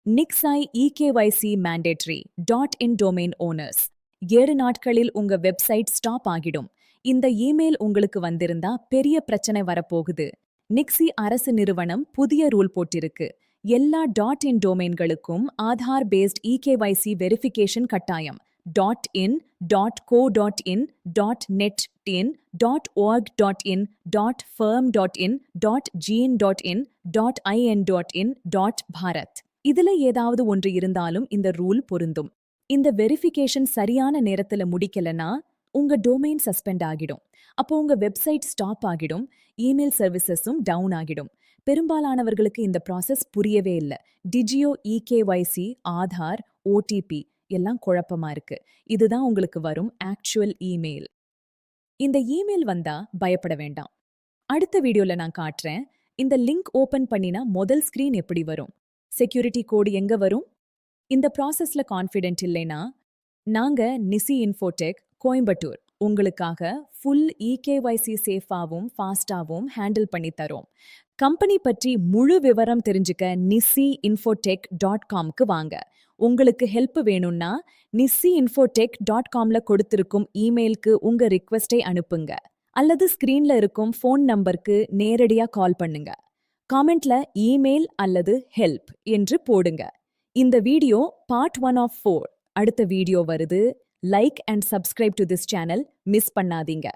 நிக்ஸாய் eKYC mandatory .in domain owners 7 நாட்களில் உங்க website stop ஆகிடும். இந்த இமெயில் உங்களுக்கு வந்திருந்தா பெரிய பிரச்சனை வரப்போகுது. நிக்ஸி அரசு நிறுவனம் புதிய ரூல் போட்டிருக்கு. எல்லா .in டொமைன்களுக்கும் ஆதார் பேஸ்ட் இகேஒய்சி வெரிஃபிகேஷன் கட்டாயம். .in, .co.in, .net.in, .org.in, .firm.in, .gin.in, .in.in, .bharat. இதுல ஏதாவது ஒன்று இருந்தாலும் இந்த ரூல் பொருந்தும். இந்த வெரிஃபிகேஷன் சரியான நேரத்துல முடிக்கலனா உங்க டொமைன் சஸ்பெண்ட் ஆகிடும். அப்போ உங்க வெப்சைட் ஸ்டாப் ஆகிடும், இமெயில் சர்வீசஸும் டவுன் ஆகிடும். பெரும்பாலானவர்களுக்கு இந்த ப்ராசஸ் புரியவே இல்லை. டிஜியோ இகேஒய்சி, ஆதார், ஓடிபி எல்லாம் குழப்பமா இருக்கு. இதுதான் உங்களுக்கு வரும் ஆக்சுவல் இமெயில். இந்த இமெயில் வந்தா பயப்பட வேண்டாம். அடுத்த வீடியோல நான் காட்டுறேன். இந்த லிங்க் ஓபன் பண்ணினா முதல் ஸ்கிரீன் எப்படி வரும், செக்யூரிட்டி கோடு எங்க வரும். இந்த ப்ராசஸ்ல கான்ஃபிடென்ட் இல்லைனா நாங்க நிசி இன்ஃபோடெக் கோயம்புத்தூர் உங்களுக்காக ஃபுல் இகேஒய்சி சேஃபாவும் ஃபாஸ்டாவும் ஹேண்டில் பண்ணி தரோம். கம்பெனி பற்றி முழு விவரம் தெரிஞ்சுக்க nisiinfotech.comக்கு வாங்க. உங்களுக்கு ஹெல்ப் வேணும்னா nisiinfotech.comல கொடுத்திருக்கும் இமெயிலுக்கு உங்க ரிக்வெஸ்டை அனுப்புங்க, அல்லது ஸ்கிரீன்ல இருக்கும் ஃபோன் நம்பருக்கு நேரடியா கால் பண்ணுங்க. காமெண்ட்ல இமெயில் அல்லது ஹெல்ப் என்று போடுங்க. இந்த வீடியோ பார்ட் 1 of 4. அடுத்த வீடியோ வருது. Like and subscribe to this channel miss பண்ணாதீங்க.